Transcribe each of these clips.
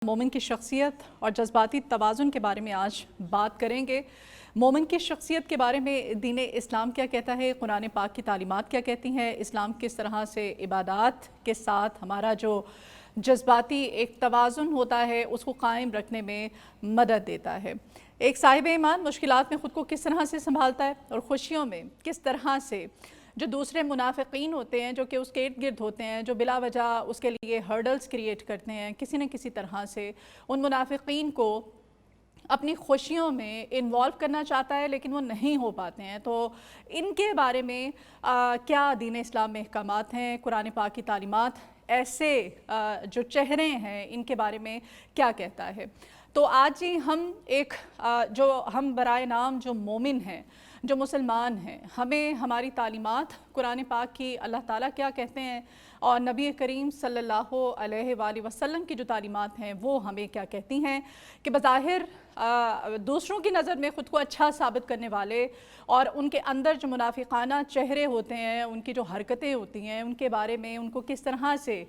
مومن کی شخصیت اور جذباتی توازن کے بارے میں آج بات کریں گے۔ مومن کی شخصیت کے بارے میں دین اسلام کیا کہتا ہے، قرآن پاک کی تعلیمات کیا کہتی ہیں، اسلام کس طرح سے عبادات کے ساتھ ہمارا جو جذباتی ایک توازن ہوتا ہے اس کو قائم رکھنے میں مدد دیتا ہے۔ ایک صاحب ایمان مشکلات میں خود کو کس طرح سے سنبھالتا ہے اور خوشیوں میں کس طرح سے جو دوسرے منافقین ہوتے ہیں جو کہ اس کے ارد گرد ہوتے ہیں، جو بلا وجہ اس کے لیے ہرڈلز کریٹ کرتے ہیں، کسی نہ کسی طرح سے ان منافقین کو اپنی خوشیوں میں انوالو کرنا چاہتا ہے لیکن وہ نہیں ہو پاتے ہیں۔ تو ان کے بارے میں کیا دین اسلام میں احکامات ہیں، قرآن پاک کی تعلیمات ایسے جو چہرے ہیں ان کے بارے میں کیا کہتا ہے۔ تو آج ہی ہم جو ہم برائے نام جو مومن ہیں، جو مسلمان ہیں، ہمیں ہماری تعلیمات قرآن پاک کی اللہ تعالیٰ کیا کہتے ہیں اور نبی کریم صلی اللہ علیہ وآلہ وسلم کی جو تعلیمات ہیں وہ ہمیں کیا کہتی ہیں کہ بظاہر دوسروں کی نظر میں خود کو اچھا ثابت کرنے والے اور ان کے اندر جو منافقانہ چہرے ہوتے ہیں، ان کی جو حرکتیں ہوتی ہیں، ان کے بارے میں ان کو کس طرح سے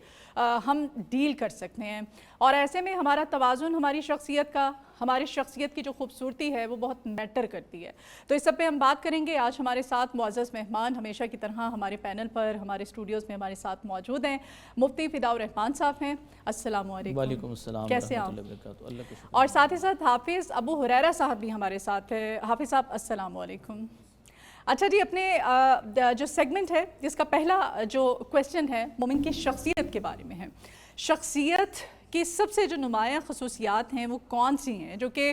ہم ڈیل کر سکتے ہیں، اور ایسے میں ہمارا توازن ہماری شخصیت کی جو خوبصورتی ہے وہ بہت میٹر کرتی ہے۔ تو اس سب پہ ہم بات کریں گے۔ آج ہمارے ساتھ معزز مہمان ہمیشہ کی طرح ہمارے پینل پر ہمارے اسٹوڈیوز میں ہمارے ساتھ موجود ہیں۔ مفتی فداء الرحمان صاحب ہیں، السلام علیکم۔ وعلیکم السلام کیسے ورحمۃ آپ؟ اللہ وبرکاتہ۔ اللہ کا شکر۔ اور ساتھ ہی ساتھ حافظ ابو ہریرہ صاحب بھی ہمارے ساتھ ہیں۔ حافظ صاحب السلام علیکم۔ اچھا جی، اپنے جو سیگمنٹ ہے جس کا پہلا جو کویسچن ہے مومن کی شخصیت کے بارے میں ہے۔ شخصیت کی سب سے جو نمایاں خصوصیات ہیں وہ کون سی ہیں جو کہ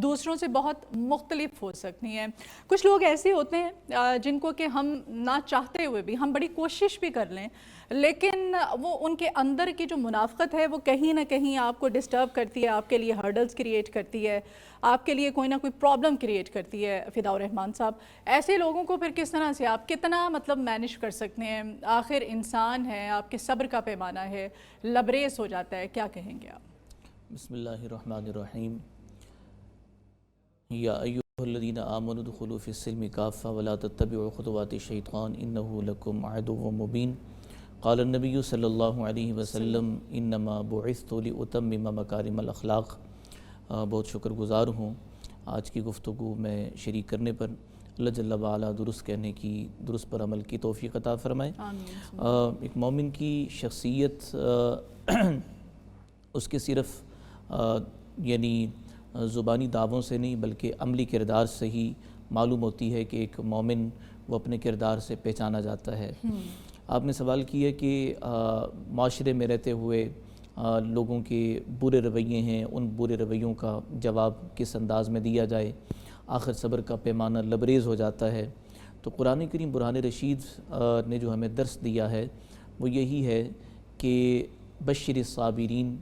دوسروں سے بہت مختلف ہو سکتی ہیں؟ کچھ لوگ ایسے ہوتے ہیں جن کو کہ ہم نہ چاہتے ہوئے بھی ہم بڑی کوشش بھی کر لیں لیکن وہ ان کے اندر کی جو منافقت ہے وہ کہیں نہ کہیں آپ کو ڈسٹرب کرتی ہے، آپ کے لیے ہرڈلز کریٹ کرتی ہے، آپ کے لیے کوئی نہ کوئی پرابلم کریٹ کرتی ہے۔ فداء الرحمان صاحب، ایسے لوگوں کو پھر کس طرح سے آپ کتنا مینیج کر سکتے ہیں؟ آخر انسان ہے، آپ کے صبر کا پیمانہ ہے، لبریز ہو جاتا ہے، کیا کہیں گے آپ؟ بسم اللہ الرحمن الرحیم۔ یا ایھا الذین آمنوا ادخلوا فی السلم کافۃ ولا تتبعوا خطوات الشیطان انہ لکم عدو مبین۔ قال النبی صلی اللہ علیہ وسلم انما بعثت لاتمم مکارم الاخلاق۔ بہت شکر گزار ہوں آج کی گفتگو میں شریک کرنے پر۔ اللہ جل وعلا درست کہنے کی، درست پر عمل کی توفیق عطا فرمائے۔ ایک مومن کی شخصیت اس کے صرف یعنی زبانی دعووں سے نہیں بلکہ عملی کردار سے ہی معلوم ہوتی ہے کہ ایک مومن وہ اپنے کردار سے پہچانا جاتا ہے۔ آپ نے سوال کیا کہ معاشرے میں رہتے ہوئے لوگوں کے برے رویے ہیں، ان برے رویوں کا جواب کس انداز میں دیا جائے، آخر صبر کا پیمانہ لبریز ہو جاتا ہے۔ تو قرآن کریم برہان رشید نے جو ہمیں درس دیا ہے وہ یہی ہے کہ بشر الصابرین،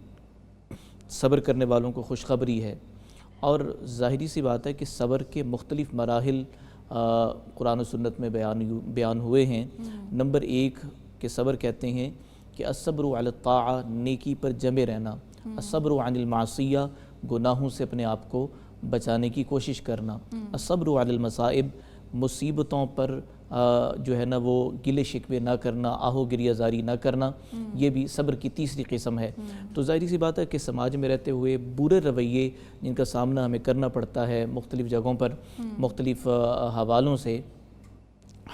صبر کرنے والوں کو خوشخبری ہے۔ اور ظاہری سی بات ہے کہ صبر کے مختلف مراحل قرآن و سنت میں بیان ہوئے ہیں۔ نمبر 1 کہ صبر کہتے ہیں کہ الصبر علی الطاعہ، نیکی پر جمے رہنا، الصبر عن المعصیہ، گناہوں سے اپنے آپ کو بچانے کی کوشش کرنا، الصبر علی المصائب، مصیبتوں پر جو ہے نا وہ گلے شکوے نہ کرنا، آہو گریہ زاری نہ کرنا، یہ بھی صبر کی تیسری قسم ہے۔ تو ظاہری سی بات ہے کہ سماج میں رہتے ہوئے برے رویے جن کا سامنا ہمیں کرنا پڑتا ہے مختلف جگہوں پر مختلف حوالوں سے،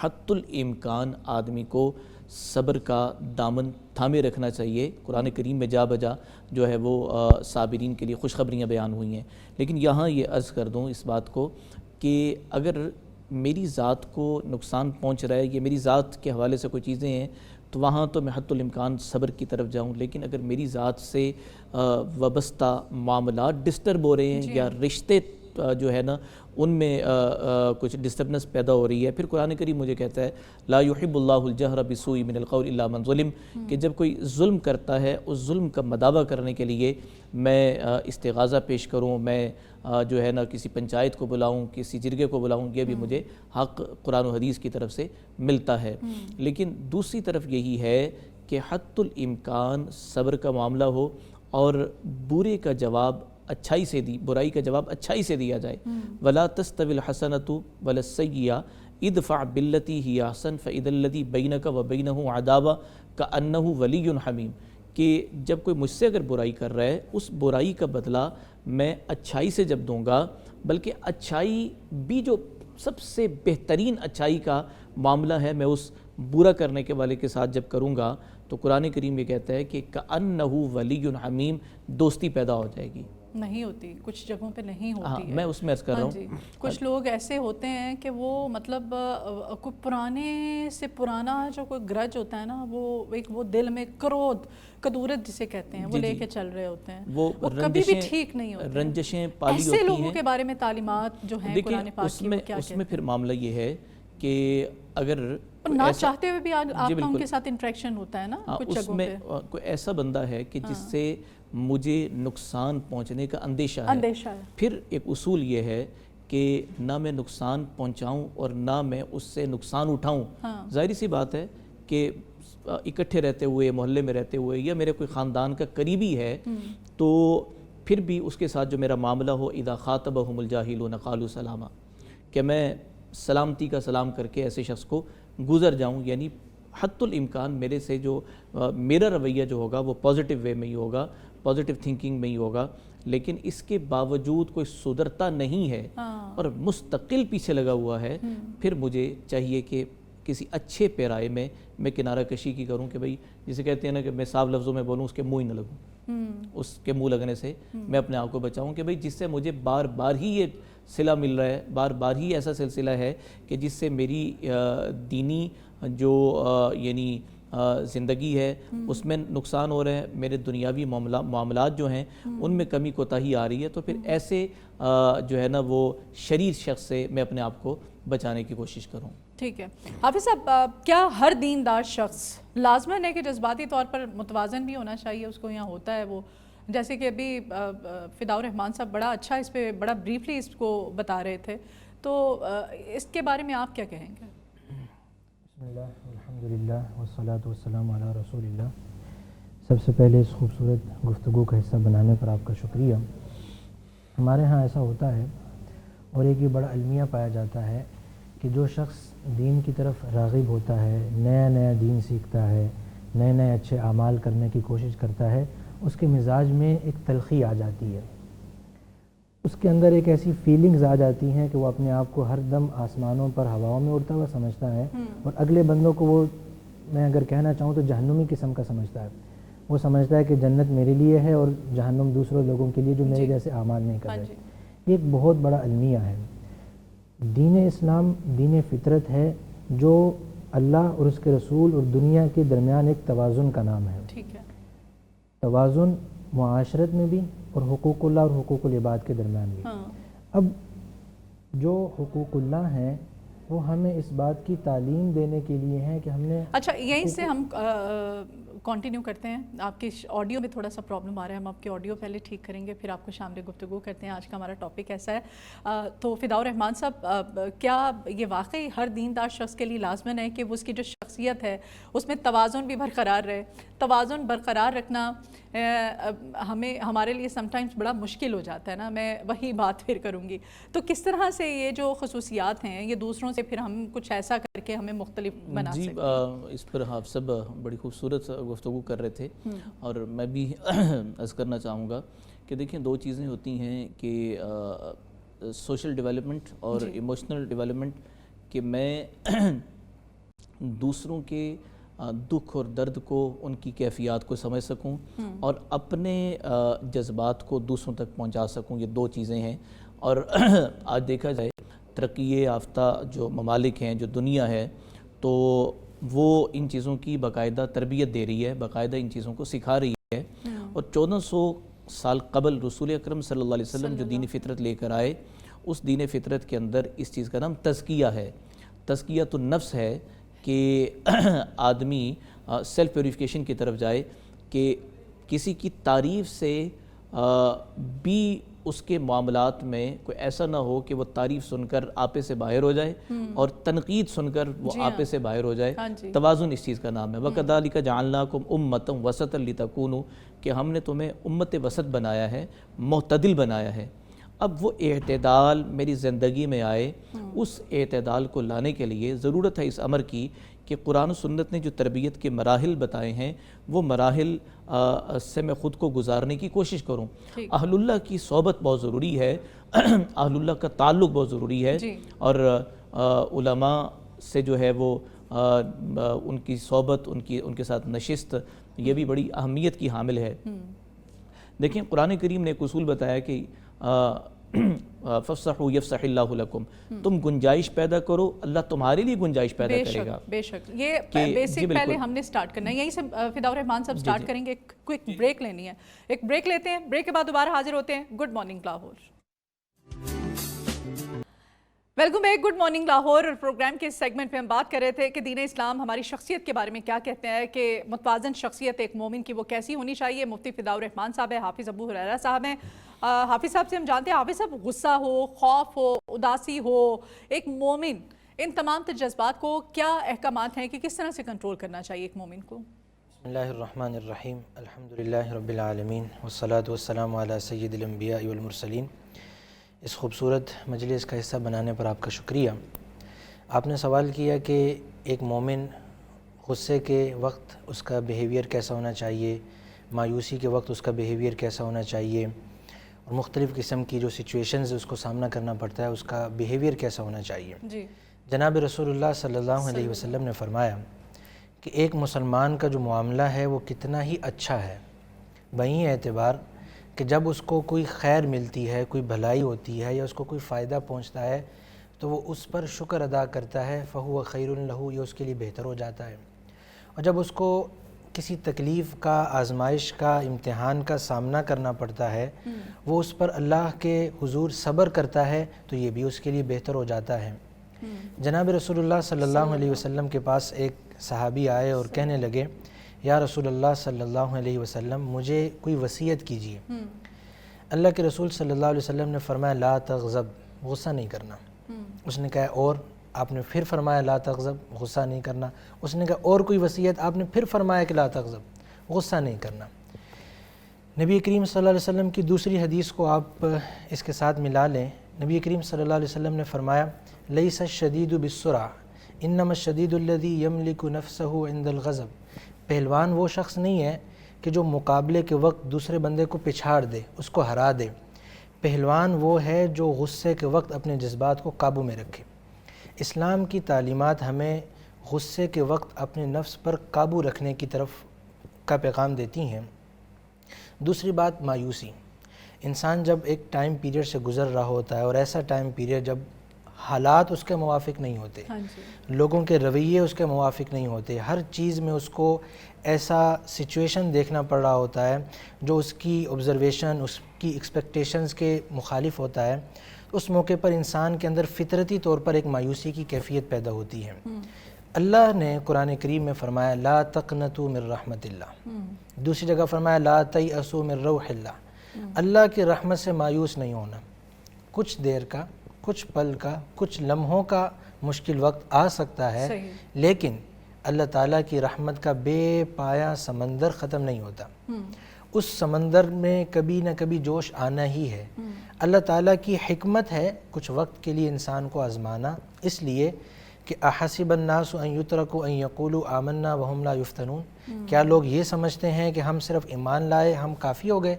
حتی الامکان آدمی کو صبر کا دامن تھامے رکھنا چاہیے۔ قرآن کریم میں جا بجا جو ہے وہ صابرین کے لیے خوشخبریاں بیان ہوئی ہیں۔ لیکن یہاں یہ عرض کر دوں اس بات کو کہ اگر میری ذات کو نقصان پہنچ رہا ہے، یہ میری ذات کے حوالے سے کوئی چیزیں ہیں تو وہاں تو میں حتی الامکان صبر کی طرف جاؤں، لیکن اگر میری ذات سے وابستہ معاملات ڈسٹرب ہو رہے ہیں یا رشتے جو ہے نا ان میں کچھ ڈسٹربنس پیدا ہو رہی ہے، پھر قرآن کریم مجھے کہتا ہے لا یحب اللہ الجہر بالسوء من القول الا من ظلم، کہ جب کوئی ظلم کرتا ہے اس ظلم کا مداوع کرنے کے لیے میں استغاثہ پیش کروں، میں جو ہے نا کسی پنچایت کو بلاؤں، کسی جرگے کو بلاؤں، یہ بھی مجھے حق قرآن و حدیث کی طرف سے ملتا ہے۔ لیکن دوسری طرف یہی ہے کہ حتی الامکان صبر کا معاملہ ہو اور برے کا جواب اچھائی سے برائی کا جواب اچھائی سے دیا جائے۔ ولا تستوی الحسنۃ ولا السیئۃ ادفع بالتی ہی احسن فاذا الذی بینک وبینہ عداوۃ کأنہ ولی حمیم، کہ جب کوئی مجھ سے اگر برائی کر رہا ہے اس برائی کا بدلہ میں اچھائی سے جب دوں گا، بلکہ اچھائی بھی جو سب سے بہترین اچھائی کا معاملہ ہے میں اس برا کرنے کے والے کے ساتھ جب کروں گا، تو قرآن کریم یہ کہتا ہے کہ کأنہ ولی حمیم، دوستی پیدا ہو جائے گی۔ نہیں ہوتی، کچھ جگہوں پہ نہیں ہوتی ہے۔ میں اس میں عرض کر رہا ہوں جی، کچھ لوگ ایسے ہوتے ہیں کہ وہ مطلب کوئی پرانے سے پرانا جو کوئی گرج ہوتا ہے نا، وہ دل میں کرودھ، کدورت جسے کہتے ہیں، وہ لے کے چل رہے ہوتے ہیں، وہ کبھی بھی ٹھیک نہیں ہوتے۔ رنجشیں پالی ہوتی ہیں۔ ایسے لوگوں کے بارے میں تعلیمات جو ہیں قرآن پاک کی، وہ کیا اس میں پھر معاملہ یہ ہے کہ اگر نہ چاہتے ہوئے بھی آپ کا ان کے ساتھ انٹریکشن ہوتا ہے نا کچھ جگہوں پہ، اس میں کوئی ایسا بندہ ہے کہ جس سے مجھے نقصان پہنچنے کا اندیشہ ہے، پھر ایک اصول یہ ہے کہ نہ میں نقصان پہنچاؤں اور نہ میں اس سے نقصان اٹھاؤں۔ ظاہری سی بات ہے کہ اکٹھے رہتے ہوئے، محلے میں رہتے ہوئے، یا میرے کوئی خاندان کا قریبی ہے، تو پھر بھی اس کے ساتھ جو میرا معاملہ ہو، اذا خاطبہم الجاہلون قالوا سلاما، کہ میں سلامتی کا سلام کر کے ایسے شخص کو گزر جاؤں، یعنی حتی الامکان میرے سے جو میرا رویہ جو ہوگا وہ پازیٹیو وے میں ہی ہوگا، پازیٹیو تھنکنگ میں ہی ہوگا، لیکن اس کے باوجود کوئی سدھرتا نہیں ہے اور مستقل پیچھے لگا ہوا ہے، پھر مجھے چاہیے کہ کسی اچھے پیرائے میں کنارہ کشی کی کروں، کہ بھئی جسے کہتے ہیں نا کہ میں صاف لفظوں میں بولوں، اس کے منہ ہی نہ لگوں، اس کے منہ لگنے سے میں اپنے آپ کو بچاؤں، کہ بھئی جس سے مجھے بار بار ہی یہ صلہ مل رہا ہے، بار بار ہی ایسا سلسلہ ہے کہ جس سے میری دینی جو یعنی زندگی ہے اس میں نقصان ہو رہا ہے، میرے دنیاوی معاملات جو ہیں ان میں کمی کوتاہی آ رہی ہے، تو پھر ایسے جو ہے نا وہ شریر شخص سے میں اپنے آپ کو بچانے کی کوشش کروں۔ ٹھیک ہے حافظ صاحب، کیا ہر دیندار شخص لازماً ہے کہ جذباتی طور پر متوازن بھی ہونا چاہیے؟ اس کو یہاں ہوتا ہے وہ، جیسے کہ ابھی فداء الرحمان صاحب بڑا اچھا اس پہ بڑا بریفلی اس کو بتا رہے تھے، تو اس کے بارے میں آپ کیا کہیں گے؟ بسم اللہ الحمدللہ والصلاة والسلام علی رسول اللہ۔ سب سے پہلے اس خوبصورت گفتگو کا حصہ بنانے پر آپ کا شکریہ۔ ہمارے ہاں ایسا ہوتا ہے، اور ایک یہ بڑا المیہ پایا جاتا ہے کہ جو شخص دین کی طرف راغب ہوتا ہے، نیا نیا دین سیکھتا ہے، نئے نئے اچھے اعمال کرنے کی کوشش کرتا ہے، اس کے مزاج میں ایک تلخی آ جاتی ہے، اس کے اندر ایک ایسی فیلنگز آ جاتی ہیں کہ وہ اپنے آپ کو ہر دم آسمانوں پر ہواؤں میں اڑتا ہوا سمجھتا ہے، اور اگلے بندوں کو وہ، میں اگر کہنا چاہوں تو جہنمی قسم کا سمجھتا ہے۔ وہ سمجھتا ہے کہ جنت میرے لیے ہے اور جہنم دوسروں لوگوں کے لیے جو میرے جیسے اعمال نہیں کر رہے۔ یہ ایک بہت بڑا المیہ ہے۔ دین اسلام دین فطرت ہے جو اللہ اور اس کے رسول اور دنیا کے درمیان ایک توازن کا نام ہے۔ ٹھیک ہے، توازن معاشرت میں بھی اور حقوق اللہ اور حقوق العباد کے درمیان بھی۔ اب جو حقوق اللہ ہیں وہ ہمیں اس بات کی تعلیم دینے کے لیے ہیں کہ ہم نے، اچھا یہیں سے ہم کنٹینیو کرتے ہیں۔ آپ کی آڈیو میں تھوڑا سا پرابلم آ رہا ہے، ہم آپ کی آڈیو پہلے ٹھیک کریں گے، پھر آپ کو شامل گفتگو کرتے ہیں۔ آج کا ہمارا ٹاپک ایسا ہے، تو فداء الرحمان صاحب، کیا یہ واقعی ہر دیندار شخص کے لیے لازمن ہے کہ وہ اس کی جو شخصیت ہے اس میں توازن بھی برقرار رہے؟ توازن برقرار رکھنا ہمارے لیے سم ٹائمز بڑا مشکل ہو جاتا ہے نا، میں وہی بات پھر کروں گی۔ تو کس طرح سے یہ جو خصوصیات ہیں یہ دوسروں سے پھر ہم کچھ ایسا کر کے ہمیں مختلف بنا سکتے ہیں؟ اس پر آپ سب بڑی خوبصورت گفتگو کر رہے تھے، اور میں بھی عرض کرنا چاہوں گا کہ دیکھیں دو چیزیں ہوتی ہیں کہ سوشل ڈیولپمنٹ اور ایموشنل ڈیولپمنٹ، کہ میں دوسروں کے دکھ اور درد کو، ان کی کیفیات کو سمجھ سکوں اور اپنے جذبات کو دوسروں تک پہنچا سکوں، یہ دو چیزیں ہیں۔ اور آج دیکھا جائے ترقی یافتہ جو ممالک ہیں، جو دنیا ہے، تو وہ ان چیزوں کی باقاعدہ تربیت دے رہی ہے، باقاعدہ ان چیزوں کو سکھا رہی ہے، اور 1400 سال قبل رسول اکرم صلی اللہ علیہ وسلم جو دین فطرت لے کر آئے، اس دین فطرت کے اندر اس چیز کا نام تزکیہ ہے، تزکیۃ النفس ہے، کہ آدمی سیلف پیوریفیکیشن کی طرف جائے، کہ کسی کی تعریف سے بھی اس کے معاملات میں کوئی ایسا نہ ہو کہ وہ تعریف سن کر آپے سے باہر ہو جائے اور تنقید سن کر وہ آپے سے باہر ہو جائے۔ توازن اس چیز کا نام ہے۔ وَكَذَلِكَ جَعَلْنَاكُمْ أُمَّةً وَسَطًا لِتَكُونُوا، کہ ہم نے تمہیں امت وسط بنایا ہے، معتدل بنایا ہے۔ اب وہ اعتدال میری زندگی میں آئے، اس اعتدال کو لانے کے لیے ضرورت ہے اس امر کی کہ قرآن و سنت نے جو تربیت کے مراحل بتائے ہیں وہ مراحل سے میں خود کو گزارنے کی کوشش کروں۔ اہل اللہ کی صحبت بہت ضروری ہے، اہل اللہ کا تعلق بہت ضروری ہے، اور علماء سے جو ہے وہ ان کی صحبت، ان کے ساتھ نشست، یہ بھی بڑی اہمیت کی حامل ہے۔ دیکھیں قرآن کریم نے ایک اصول بتایا کہ فَافْصَحُوا يَفْصَحِ اللَّهُ لَكُمْ، تم گنجائش پیدا کرو، اللہ تمہارے لیے گنجائش پیدا کرے گا۔ بے شک یہ بیسک پہلے ہم نے سٹارٹ کرنا ہے، یہیں سے فداء الرحمان صاحب سٹارٹ کریں گے۔ ایک کوئک بریک لینی ہے، ایک بریک لیتے ہیں، بریک کے بعد دوبارہ حاضر ہوتے ہیں۔ Good morning Lahore, welcome back, good morning Lahore. Program کے سیگمنٹ میں ہم بات کر رہے تھے کہ دین اسلام ہماری شخصیت کے بارے میں کیا کہتے ہیں، کہ متوازن شخصیت ایک مومن کی وہ کیسی ہونی چاہیے۔ مفتی فداء الرحمان صاحب ہیں، حافظ ابو ہریرہ صاحب ہیں۔ حافظ صاحب سے ہم جانتے ہیں، حافظ صاحب غصہ ہو، خوف ہو، اداسی ہو، ایک مومن ان تمام جذبات کو کیا احکامات ہیں کہ کس طرح سے کنٹرول کرنا چاہیے ایک مومن کو؟ بسم اللہ الرحمن الرحیم، الحمدللہ رب العالمین، والصلاة والسلام علی سید الانبیاء والمرسلین۔ اس خوبصورت مجلس کا حصہ بنانے پر آپ کا شکریہ۔ آپ نے سوال کیا کہ ایک مومن غصے کے وقت اس کا بیہیویئر کیسا ہونا چاہیے، مایوسی کے وقت اس کا بیہیویئر کیسا ہونا چاہیے، اور مختلف قسم کی جو سچویشنز اس کو سامنا کرنا پڑتا ہے اس کا بیہیویئر کیسا ہونا چاہیے۔ جناب رسول اللہ صلی اللہ علیہ وسلم نے فرمایا کہ ایک مسلمان کا جو معاملہ ہے وہ کتنا ہی اچھا ہے، بہی اعتبار کہ جب اس کو کوئی خیر ملتی ہے، کوئی بھلائی ہوتی ہے یا اس کو کوئی فائدہ پہنچتا ہے تو وہ اس پر شکر ادا کرتا ہے، فَهُوَ خَيْرٌ لَهُ، یہ اس کے لیے بہتر ہو جاتا ہے۔ اور جب اس کو کسی تکلیف کا، آزمائش کا، امتحان کا سامنا کرنا پڑتا ہے، وہ اس پر اللہ کے حضور صبر کرتا ہے تو یہ بھی اس کے لیے بہتر ہو جاتا ہے۔ جناب رسول اللہ صلی اللہ علیہ وسلم کے پاس ایک صحابی آئے اور کہنے لگے، یا رسول اللہ صلی اللہ علیہ وسلم مجھے کوئی وصیت کیجیے۔ اللہ کے رسول صلی اللہ علیہ وسلم نے فرمایا لا تغضب، غصہ نہیں کرنا۔ اس نے کہا اور؟ آپ نے پھر فرمایا لا تغضب، غصہ نہیں کرنا۔ اس نے کہا اور کوئی وصیت؟ آپ نے پھر فرمایا کہ لا تغضب، غصہ نہیں کرنا۔ نبی کریم صلی اللہ علیہ وسلم کی دوسری حدیث کو آپ اس کے ساتھ ملا لیں۔ نبی کریم صلی اللہ علیہ وسلم نے فرمایا لیس الشدید بالسرعہ انما الشدید الذی یملک نفسہ عند الغضب، پہلوان وہ شخص نہیں ہے کہ جو مقابلے کے وقت دوسرے بندے کو پچھاڑ دے، اس کو ہرا دے۔ پہلوان وہ ہے جو غصے کے وقت اپنے جذبات کو قابو میں رکھے۔ اسلام کی تعلیمات ہمیں غصے کے وقت اپنے نفس پر قابو رکھنے کی طرف کا پیغام دیتی ہیں۔ دوسری بات مایوسی، انسان جب ایک ٹائم پیریڈ سے گزر رہا ہوتا ہے اور ایسا ٹائم پیریڈ جب حالات اس کے موافق نہیں ہوتے، لوگوں کے رویے اس کے موافق نہیں ہوتے، ہر چیز میں اس کو ایسا سچویشن دیکھنا پڑ رہا ہوتا ہے جو اس کی آبزرویشن، اس کی ایکسپیکٹیشنز کے مخالف ہوتا ہے، اس موقع پر انسان کے اندر فطرتی طور پر ایک مایوسی کی کیفیت پیدا ہوتی ہے۔ اللہ نے قرآن کریم میں فرمایا لا تقنطوا من رحمت اللہ، دوسری جگہ فرمایا لا تیأسوا من روح اللہ، اللہ کی رحمت سے مایوس نہیں ہونا۔ کچھ دیر کا، کچھ پل کا، کچھ لمحوں کا مشکل وقت آ سکتا ہے، لیکن اللہ تعالیٰ کی رحمت کا بے پایا سمندر ختم نہیں ہوتا۔ اس سمندر میں کبھی نہ کبھی جوش آنا ہی ہے۔ اللہ تعالیٰ کی حکمت ہے کچھ وقت کے لیے انسان کو آزمانا، اس لیے کہ احسب الناس ان یترکوا ان یقولوا آمنا وہم لا یفتنون، کیا لوگ یہ سمجھتے ہیں کہ ہم صرف ایمان لائے ہم کافی ہو گئے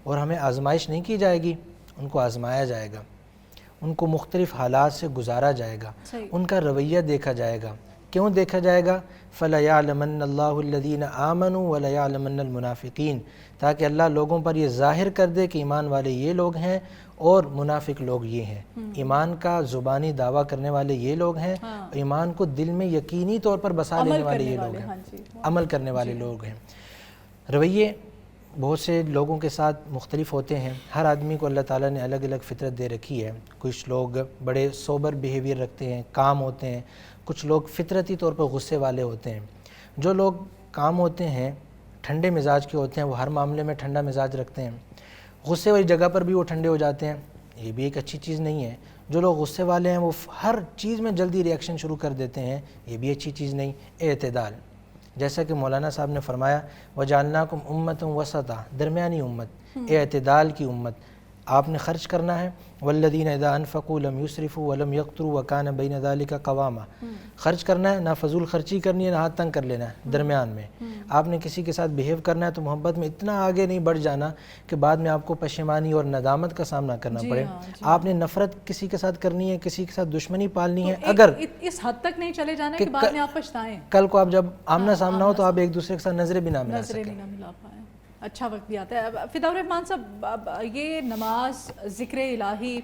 اور ہمیں آزمائش نہیں کی جائے گی؟ ان کو آزمایا جائے گا، ان کو مختلف حالات سے گزارا جائے گا، ان کا رویہ دیکھا جائے گا۔ کیوں دیکھا جائے گا؟ فَلَيَعْلَمَنَّ اللَّهُ الَّذِينَ آمَنُوا وَلَيَعْلَمَنَّ الْمُنَافِقِينَ، تاکہ اللہ لوگوں پر یہ ظاہر کر دے کہ ایمان والے یہ لوگ ہیں اور منافق لوگ یہ ہیں۔ ایمان کا زبانی دعویٰ کرنے والے یہ لوگ ہیں، ایمان کو دل میں یقینی طور پر بسا لینے والے یہ لوگ ہیں، عمل کرنے والے لوگ ہیں۔ رویے بہت سے لوگوں کے ساتھ مختلف ہوتے ہیں، ہر آدمی کو اللہ تعالیٰ نے الگ الگ فطرت دے رکھی ہے۔ کچھ لوگ بڑے سوبر بیہیویئر رکھتے ہیں، کام ہوتے ہیں، کچھ لوگ فطرتی طور پر غصے والے ہوتے ہیں۔ جو لوگ کام ہوتے ہیں، ٹھنڈے مزاج کے ہوتے ہیں، وہ ہر معاملے میں ٹھنڈا مزاج رکھتے ہیں، غصے والی جگہ پر بھی وہ ٹھنڈے ہو جاتے ہیں، یہ بھی ایک اچھی چیز نہیں ہے۔ جو لوگ غصے والے ہیں وہ ہر چیز میں جلدی ری ایکشن شروع کر دیتے ہیں، یہ بھی اچھی چیز نہیں۔ اعتدال، جیسا کہ مولانا صاحب نے فرمایا وَجَعَلْنَاكُمْ أُمَّةً وَسَطًا، درمیانی امت، اعتدال کی امت۔ آپ نے خرچ کرنا ہے. والذین اذا انفقوا لم یسرفوا ولم یقتروا وکان بین ذلک قواما. خرچ کرنا ہے، نہ فضول خرچی کرنی ہے، نہ ہاتھ تنگ کر لینا ہے، درمیان میں. آپ نے کسی کے ساتھ بیہیو کرنا ہے تو محبت میں اتنا آگے نہیں بڑھ جانا کہ بعد میں آپ کو پشیمانی اور ندامت کا سامنا کرنا پڑے. آپ نے نفرت کسی کے ساتھ کرنی ہے، کسی کے ساتھ دشمنی پالنی ہے، اگر اس حد تک نہیں چلے جانا کہ بعد میں آپ پچھتائیں. کل کو آپ جب آمنا سامنا ہو تو آپ ایک دوسرے کے ساتھ نظریں بھی نہ ملا سکیں. اچھا وقت بھی آتا ہے. فدا الرحمان صاحب، یہ نماز، ذکر الہی،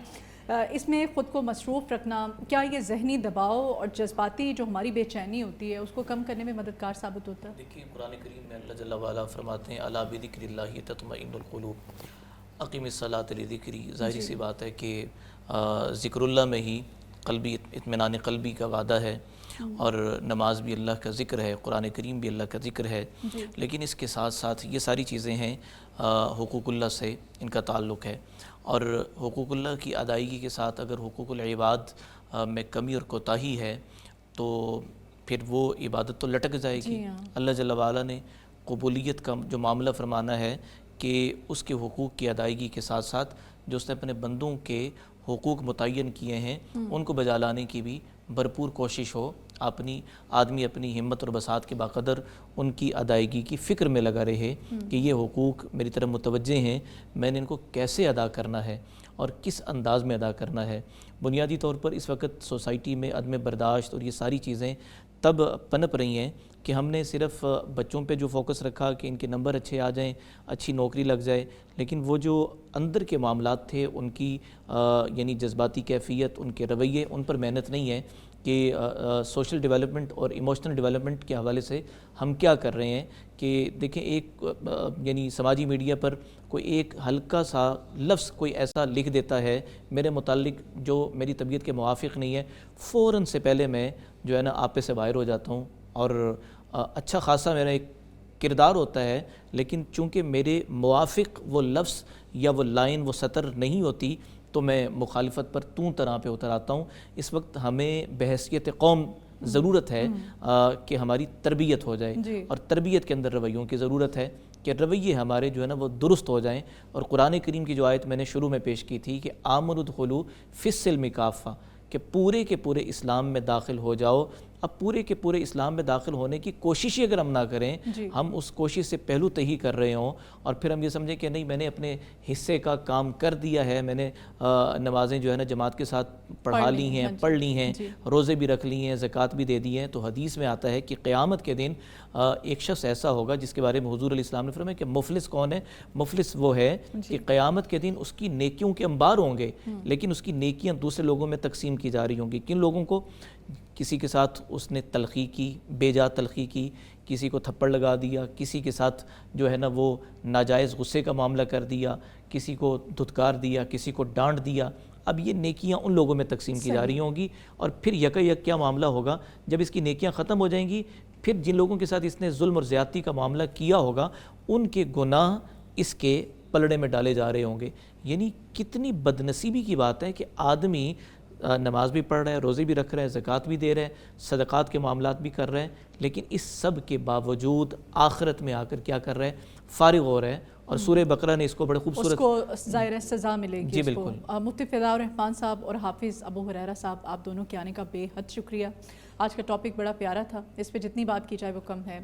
اس میں خود کو مصروف رکھنا، کیا یہ ذہنی دباؤ اور جذباتی جو ہماری بے چینی ہوتی ہے اس کو کم کرنے میں مددگار ثابت ہوتا ہے؟ دیکھیے قرآن کریم میں اللہ جل وعلا فرماتے ہیں الا بذکر اللہ تطمئن القلوب، اقیم الصلاۃ لذکری. ظاہری سی بات ہے کہ ذکر اللہ میں ہی قلبی اطمینان قلبی کا وعدہ ہے، اور نماز بھی اللہ کا ذکر ہے، قرآن کریم بھی اللہ کا ذکر ہے. لیکن اس کے ساتھ ساتھ یہ ساری چیزیں ہیں حقوق اللہ سے ان کا تعلق ہے، اور حقوق اللہ کی ادائیگی کے ساتھ اگر حقوق العباد میں کمی اور کوتاہی ہے تو پھر وہ عبادت تو لٹک جائے گی. اللہ جل وعلا نے قبولیت کا جو معاملہ فرمانا ہے کہ اس کے حقوق کی ادائیگی کے ساتھ ساتھ جو اس نے اپنے بندوں کے حقوق متعین کیے ہیں ان کو بجا لانے کی بھی بھرپور کوشش ہو. آدمی اپنی ہمت اور بساط کے باقدر ان کی ادائیگی کی فکر میں لگا رہے کہ یہ حقوق میری طرف متوجہ ہیں، میں نے ان کو کیسے ادا کرنا ہے اور کس انداز میں ادا کرنا ہے. بنیادی طور پر اس وقت سوسائٹی میں عدم برداشت اور یہ ساری چیزیں تب پنپ رہی ہیں کہ ہم نے صرف بچوں پہ جو فوکس رکھا کہ ان کے نمبر اچھے آ جائیں، اچھی نوکری لگ جائے، لیکن وہ جو اندر کے معاملات تھے ان کی یعنی جذباتی کیفیت، ان کے رویے، ان پر محنت نہیں ہے کہ سوشل ڈیولپمنٹ اور ایموشنل ڈیولپمنٹ کے حوالے سے ہم کیا کر رہے ہیں. کہ دیکھیں ایک یعنی سماجی میڈیا پر کوئی ایک ہلکا سا لفظ کوئی ایسا لکھ دیتا ہے میرے متعلق جو میری طبیعت کے موافق نہیں ہے، فوراً سے پہلے میں جو ہے نا آپ پہ سے باہر ہو جاتا ہوں، اور اچھا خاصا میرا ایک کردار ہوتا ہے، لیکن چونکہ میرے موافق وہ لفظ یا وہ لائن، وہ سطر نہیں ہوتی تو میں مخالفت پر طرح پہ اتر آتا ہوں. اس وقت ہمیں بحیثیت قوم ضرورت ہے کہ ہماری تربیت ہو جائے، اور تربیت کے اندر رویوں کی ضرورت ہے کہ رویے ہمارے جو ہے نا وہ درست ہو جائیں. اور قرآن کریم کی جو آیت میں نے شروع میں پیش کی تھی کہ آمنوا ادخلوا فی السلم کافہ، کہ پورے کے پورے اسلام میں داخل ہو جاؤ. اب پورے کے پورے اسلام میں داخل ہونے کی کوشش ہی اگر ہم نہ کریں، ہم اس کوشش سے پہلو تہی کر رہے ہوں اور پھر ہم یہ سمجھیں کہ نہیں میں نے اپنے حصے کا کام کر دیا ہے، میں نے نمازیں جو ہے نا جماعت کے ساتھ پڑھا لی ہیں، پڑھ لی ہیں، روزے بھی رکھ لی ہیں، زکوٰۃ بھی دے دی ہیں، تو حدیث میں آتا ہے کہ قیامت کے دن ایک شخص ایسا ہوگا جس کے بارے میں حضور علیہ السلام نے فرمایا کہ مفلس کون ہے؟ مفلس وہ ہے کہ قیامت کے دن اس کی نیکیوں کے انبار ہوں گے، لیکن اس کی نیکیاں دوسرے لوگوں میں تقسیم کی جا رہی ہوں گی. کن لوگوں کو؟ کسی کے ساتھ اس نے تلخی کی، بے جا تلخی کی، کسی کو تھپڑ لگا دیا، کسی کے ساتھ جو ہے نا وہ ناجائز غصے کا معاملہ کر دیا، کسی کو دھتکار دیا، کسی کو ڈانٹ دیا. اب یہ نیکیاں ان لوگوں میں تقسیم کی جا رہی ہوں گی، اور پھر یک کیا معاملہ ہوگا جب اس کی نیکیاں ختم ہو جائیں گی، پھر جن لوگوں کے ساتھ اس نے ظلم اور زیادتی کا معاملہ کیا ہوگا ان کے گناہ اس کے پلڑے میں ڈالے جا رہے ہوں گے. یعنی کتنی بدنصیبی کی بات ہے کہ آدمی نماز بھی پڑھ رہا ہے، روزے بھی رکھ رہا ہے، زکوٰۃ بھی دے رہا ہے، صدقات کے معاملات بھی کر رہے ہیں، لیکن اس سب کے باوجود آخرت میں آ کر کیا کر رہے ہیں؟ فارغ ہو رہے ہیں. اور سورہ بقرہ نے اس کو بڑے خوبصورت، اس کو ظاہر سزا ملے گی. جی بالکل. مفتی فدا الرحمان صاحب اور حافظ ابو ہریرہ صاحب، آپ دونوں کے آنے کا بے حد شکریہ. آج کا ٹاپک بڑا پیارا تھا، اس پہ جتنی بات کی جائے وہ کم ہے.